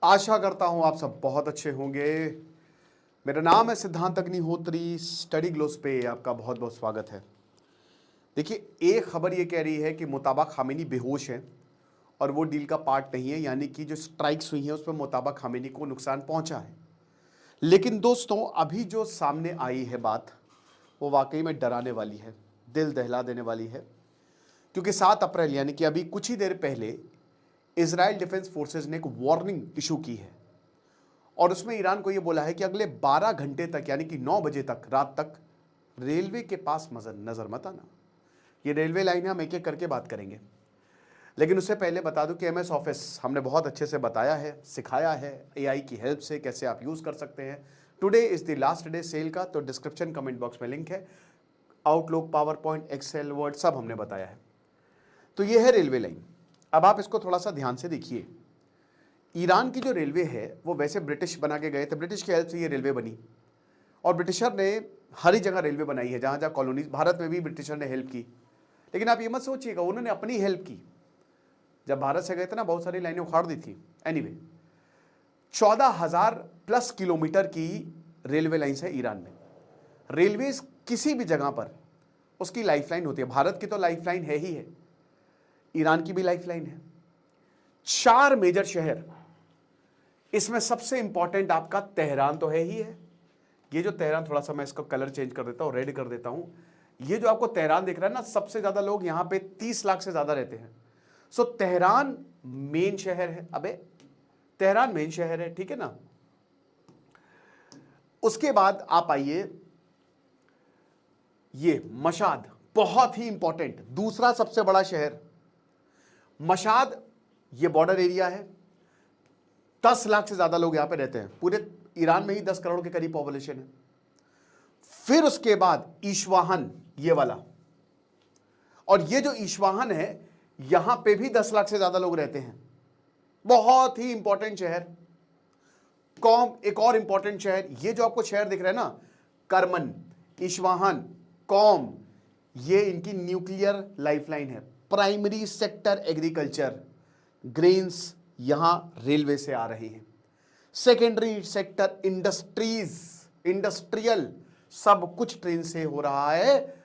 आशा करता हूं आप सब बहुत अच्छे होंगे। मेरा नाम है सिद्धांत अग्निहोत्री। स्टडी ग्लोस पे आपका बहुत बहुत स्वागत है। देखिए, एक खबर ये कह रही है कि मुताबा खामेनी बेहोश है और वो डील का पार्ट नहीं है, यानी कि जो स्ट्राइक्स हुई हैं उसमें मुताबा खामेनी को नुकसान पहुंचा है। लेकिन दोस्तों, अभी जो सामने आई है बात, वो वाकई में डराने वाली है, दिल दहला देने वाली है। क्योंकि 7 अप्रैल यानी कि अभी कुछ ही देर पहले इजराइल डिफेंस फोर्सेज ने एक वार्निंग इशू की है और उसमें ईरान को यह बोला है कि अगले 12 घंटे तक यानी कि 9 बजे तक, रात तक रेलवे के पास नजर मत आना। ये रेलवे लाइन है, हम एक एक करके बात करेंगे। लेकिन उससे पहले बता दूं कि एमएस ऑफिस हमने बहुत अच्छे से बताया है, सिखाया है एआई की हेल्प से कैसे आप यूज कर सकते हैं। Today is the last day sale का, तो डिस्क्रिप्शन कमेंट बॉक्स में लिंक है। Outlook, PowerPoint, Excel, Word सब हमने बताया है। तो ये है रेलवे लाइन। अब आप इसको थोड़ा सा ध्यान से देखिए। ईरान की जो रेलवे है वो वैसे ब्रिटिश बना के गए थे, ब्रिटिश की हेल्प से ये रेलवे बनी और ब्रिटिशर ने हर जगह रेलवे बनाई है, जहाँ जहाँ कॉलोनीज, भारत में भी ब्रिटिशर ने हेल्प की। लेकिन आप ये मत सोचिएगा उन्होंने अपनी हेल्प की। जब भारत से गए थे ना, बहुत सारी लाइनें उखाड़ दी थी। एनीवे, 14,000 प्लस किलोमीटर की रेलवे लाइन्स है ईरान में। रेलवे किसी भी जगह पर उसकी लाइफलाइन होती है। भारत की तो लाइफलाइन है ही है, ईरान की भी लाइफलाइन है। 4 मेजर शहर, इसमें सबसे इंपॉर्टेंट आपका तेहरान तो है ही है। ये जो तेहरान, थोड़ा सा मैं इसका कलर चेंज कर देता हूं, रेड कर देता हूं। ये जो आपको तेहरान दिख रहा है ना, सबसे ज्यादा लोग यहां पे 30 लाख से ज्यादा रहते हैं। सो तेहरान मेन शहर है। अबे तेहरान मेन शहर है, ठीक है ना। उसके बाद आप आइए, ये मशाद, बहुत ही इंपॉर्टेंट, दूसरा सबसे बड़ा शहर मशाद। ये बॉर्डर एरिया है, 10 लाख से ज्यादा लोग यहां पे रहते हैं। पूरे ईरान में ही 10 करोड़ के करीब पॉपुलेशन है। फिर उसके बाद ईशवाहन, ये वाला, और ये जो ईशवाहन है यहां पे भी 10 लाख से ज्यादा लोग रहते हैं। बहुत ही इंपॉर्टेंट शहर। कौम, एक और इंपॉर्टेंट शहर, ये जो आपको शहर दिख रहा है ना, करमन, ईशवाहन, कौम, ये इनकी न्यूक्लियर लाइफलाइन है। प्राइमरी सेक्टर एग्रीकल्चर, ग्रेन्स यहां रेलवे से आ रही हैं। सेकेंडरी सेक्टर इंडस्ट्रीज, इंडस्ट्रियल, सब कुछ ट्रेन से हो रहा है,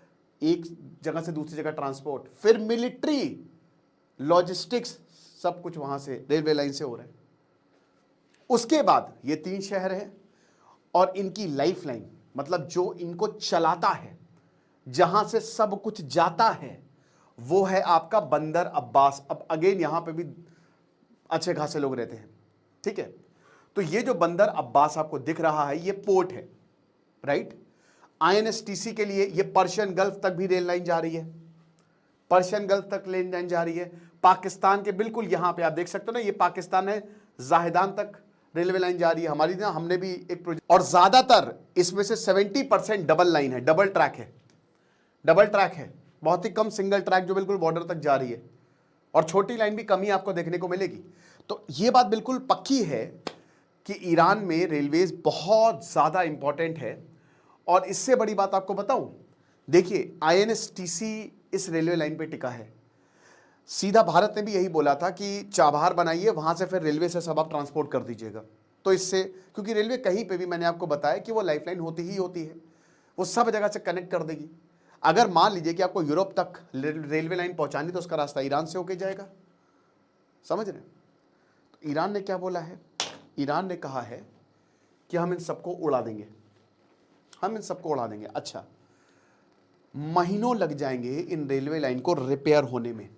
एक जगह से दूसरी जगह ट्रांसपोर्ट। फिर मिलिट्री, लॉजिस्टिक्स, सब कुछ वहां से रेलवे लाइन से हो रहा है। उसके बाद ये 3 शहर हैं और इनकी लाइफलाइन, मतलब जो इनको चलाता है, जहां से सब कुछ जाता है, वो है आपका बंदर अब्बास। अब अगेन यहां पे भी अच्छे खासे लोग रहते हैं, ठीक है। तो ये जो बंदर अब्बास आपको दिख रहा है, ये पोर्ट है, राइट। आईएनएसटीसी के लिए ये पर्शियन गल्फ तक भी रेल लाइन जा रही है, पर्शियन गल्फ तक रेल लाइन जा रही है। पाकिस्तान के बिल्कुल यहां पे आप देख सकते हो ना, ये पाकिस्तान है, जाहिदान तक रेलवे लाइन जा रही है हमारी ना। हमने भी एक प्रोजेक्ट, और ज्यादातर इसमें से 70% डबल लाइन है, डबल ट्रैक है, डबल ट्रैक है। बहुत ही कम सिंगल ट्रैक जो बिल्कुल बॉर्डर तक जा रही है, और छोटी लाइन भी कम ही आपको देखने को मिलेगी। तो ये बात बिल्कुल पक्की है कि ईरान में रेलवेज बहुत ज्यादा इंपॉर्टेंट है। और इससे बड़ी बात आपको बताऊं, देखिए आईएनएसटीसी इस रेलवे लाइन पे टिका है। सीधा भारत ने भी यही बोला था कि चाबहार बनाइए, वहां से फिर रेलवे से सब आप ट्रांसपोर्ट कर दीजिएगा। तो इससे, क्योंकि रेलवे कहीं पे भी, मैंने आपको बताया कि वो लाइफलाइन होती ही होती है, वो सब जगह से कनेक्ट कर देगी। अगर मान लीजिए कि आपको यूरोप तक रेलवे लाइन पहुंचानी, तो उसका रास्ता ईरान से होके जाएगा, समझ रहे हैं। तो ईरान ने क्या बोला है, ईरान ने कहा है कि हम इन सबको उड़ा देंगे, हम इन सबको उड़ा देंगे। अच्छा, महीनों लग जाएंगे इन रेलवे लाइन को रिपेयर होने में,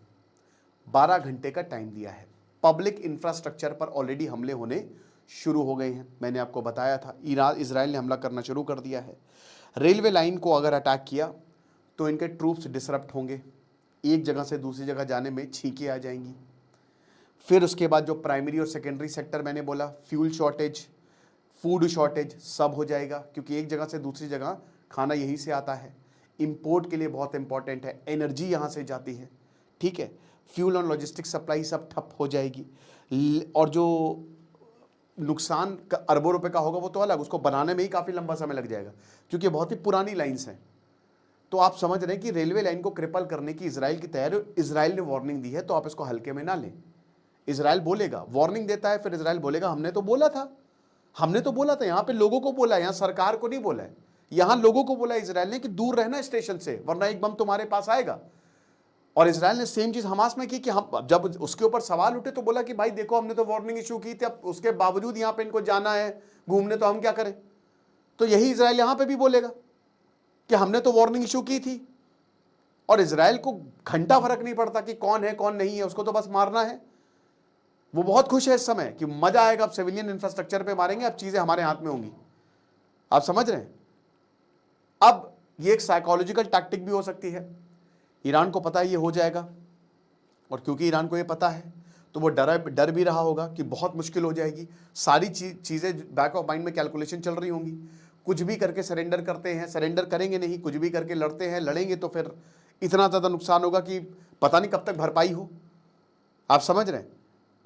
12 घंटे का टाइम दिया है। पब्लिक इंफ्रास्ट्रक्चर पर ऑलरेडी हमले होने शुरू हो गए हैं, मैंने आपको बताया था। इजराइल ने हमला करना शुरू कर दिया है। रेलवे लाइन को अगर अटैक किया तो इनके ट्रूप्स डिसरप्ट होंगे, एक जगह से दूसरी जगह जाने में छींकें आ जाएंगी। फिर उसके बाद जो प्राइमरी और सेकेंडरी सेक्टर मैंने बोला, फ्यूल शॉर्टेज, फूड शॉर्टेज, सब हो जाएगा, क्योंकि एक जगह से दूसरी जगह खाना यहीं से आता है। इंपोर्ट के लिए बहुत इंपॉर्टेंट है, एनर्जी यहाँ से जाती है, ठीक है। फ्यूल और लॉजिस्टिक्स सप्लाई सब ठप हो जाएगी। और जो नुकसान अरबों रुपए का होगा वो तो अलग, उसको बनाने में ही काफ़ी लंबा समय लग जाएगा, क्योंकि बहुत ही पुरानी लाइन्स हैं। तो आप समझ रहे हैं कि रेलवे लाइन को क्रिपल करने की इजराइल की तैयारी, इजराइल ने वार्निंग दी है, तो आप इसको हल्के में ना लें। इजराइल बोलेगा, वार्निंग देता है, फिर इजराइल बोलेगा हमने तो बोला था, हमने तो बोला था, यहां पे लोगों को बोला है, यहां सरकार को नहीं बोला है, यहां लोगों को बोला इजराइल ने कि दूर रहना स्टेशन से वरना एक बम तुम्हारे पास आएगा। और इजराइल ने सेम चीज हमास में की कि हम जब उसके ऊपर सवाल उठे तो बोला कि भाई देखो हमने तो वार्निंग इशू की थी, अब उसके बावजूद यहां पे इनको जाना है घूमने, तो हम क्या करें। तो यही इजराइल यहां पे भी बोलेगा कि हमने तो वार्निंग इशू की थी, और इजराइल को घंटा फर्क नहीं पड़ता कि कौन है कौन नहीं है, उसको तो बस मारना है। वो बहुत खुश है इस समय कि मजा आएगा, अब सिविलियन इंफ्रास्ट्रक्चर पे मारेंगे, अब चीजें हमारे हाथ में होंगी। आप समझ रहे हैं। अब ये एक साइकोलॉजिकल टैक्टिक भी हो सकती है, ईरान को पता है ये हो जाएगा, और क्योंकि ईरान को ये पता है तो वो डर भी रहा होगा कि बहुत मुश्किल हो जाएगी, सारी चीजें बैक ऑफ माइंड में कैलकुलेशन चल रही होंगी, कुछ भी करके सरेंडर करते हैं, सरेंडर करेंगे नहीं, कुछ भी करके लड़ते हैं, लड़ेंगे तो फिर इतना ज़्यादा नुकसान होगा कि पता नहीं कब तक भरपाई हो। आप समझ रहे हैं।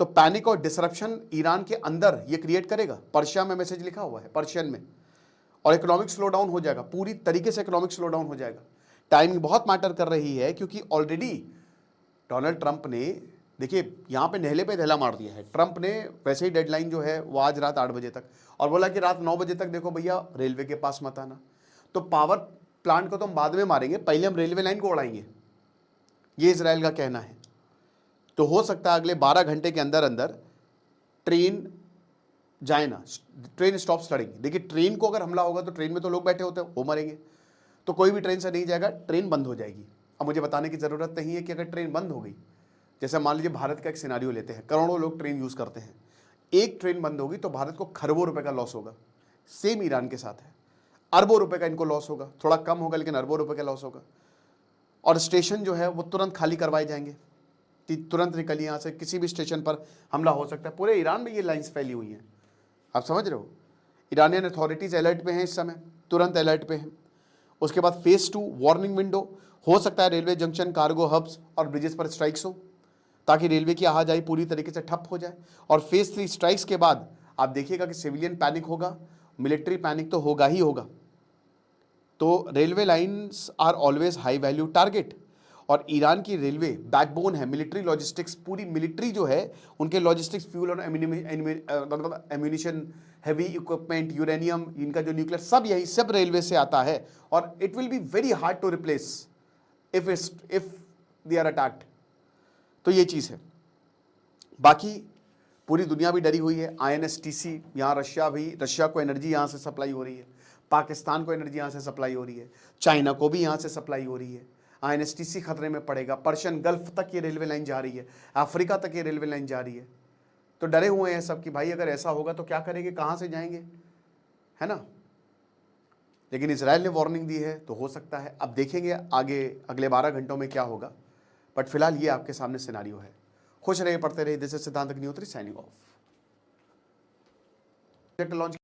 तो पैनिक और डिसरप्शन ईरान के अंदर ये क्रिएट करेगा। पर्शिया में मैसेज लिखा हुआ है, पर्शियन में, और इकोनॉमिक स्लो डाउन हो जाएगा, पूरी तरीके से इकोनॉमिक स्लो डाउन हो जाएगा। टाइमिंग बहुत मैटर कर रही है, क्योंकि ऑलरेडी डोनाल्ड ट्रंप ने, देखिए यहाँ पे नहले पे धैला मार दिया है। ट्रंप ने वैसे ही डेडलाइन जो है वो आज रात 8 बजे तक, और बोला कि रात 9 बजे तक देखो भैया रेलवे के पास मत आना। तो पावर प्लांट को तो हम बाद में मारेंगे, पहले हम रेलवे लाइन को उड़ाएंगे, ये इजराइल का कहना है। तो हो सकता है अगले 12 घंटे के अंदर अंदर ट्रेन जाए ना, ट्रेन स्टॉप्स लड़ेंगी। देखिए ट्रेन को अगर हमला होगा तो ट्रेन में तो लोग बैठे होते हैं, वो मरेंगे, तो कोई भी ट्रेन से नहीं जाएगा, ट्रेन बंद हो जाएगी। अब मुझे बताने की ज़रूरत नहीं है कि अगर ट्रेन बंद हो गई, जैसे मान लीजिए भारत का एक सिनारियो लेते हैं, करोड़ों लोग ट्रेन यूज़ करते हैं, एक ट्रेन बंद होगी तो भारत को खरबों रुपए का लॉस होगा। सेम ईरान के साथ है, अरबों रुपए का इनको लॉस होगा, थोड़ा कम होगा लेकिन अरबों रुपए का लॉस होगा। और स्टेशन जो है वो तुरंत खाली करवाए जाएंगे, तुरंत निकलिए यहाँ से, किसी भी स्टेशन पर हमला हो सकता है। पूरे ईरान में ये लाइन्स फैली हुई हैं, आप समझ रहे हो। ईरानियन अथॉरिटीज़ अलर्ट पे हैं इस समय, तुरंत अलर्ट पे हैं। उसके बाद फेज़ 2 वार्निंग विंडो, हो सकता है रेलवे जंक्शन, कार्गो हब्स और ब्रिजेस पर स्ट्राइक्स हो, ताकि रेलवे की आवाजाही पूरी तरीके से ठप हो जाए। और फेज़ 3 स्ट्राइक्स के बाद आप देखिएगा कि सिविलियन पैनिक होगा, मिलिट्री पैनिक तो होगा ही होगा। तो railway lines are always high value target, और ईरान की रेलवे बैकबोन है, मिलिट्री लॉजिस्टिक्स, पूरी मिलिट्री जो है उनके लॉजिस्टिक्स, फ्यूल और एम्यूनिशन, हैवी इक्विपमेंट, यूरेनियम, इनका जो न्यूक्लियर, सब यही सब रेलवे से आता है। और it will be very hard to replace if they are attacked. तो ये चीज़ है। बाकी पूरी दुनिया भी डरी हुई है। INSTC, यहाँ रशिया को एनर्जी यहाँ से सप्लाई हो रही है, पाकिस्तान को एनर्जी यहाँ से सप्लाई हो रही है, चाइना को भी यहाँ से सप्लाई हो रही है। INSTC खतरे में पड़ेगा, पर्शियन गल्फ तक ये रेलवे लाइन जा रही है, अफ्रीका तक ये रेलवे लाइन जा रही है। तो डरे हुए हैं सब कि भाई अगर ऐसा होगा तो क्या करेंगे, कहाँ से जाएंगे, है ना। लेकिन इजराइल ने वार्निंग दी है तो हो सकता है, अब देखेंगे आगे अगले 12 घंटों में क्या होगा। बट फिलहाल ये आपके सामने सिनारियो है। खुश रहिए, पढ़ते रहिए। दिस इज सिद्धांत अग्निहोत्री साइनिंग ऑफ। लॉन्च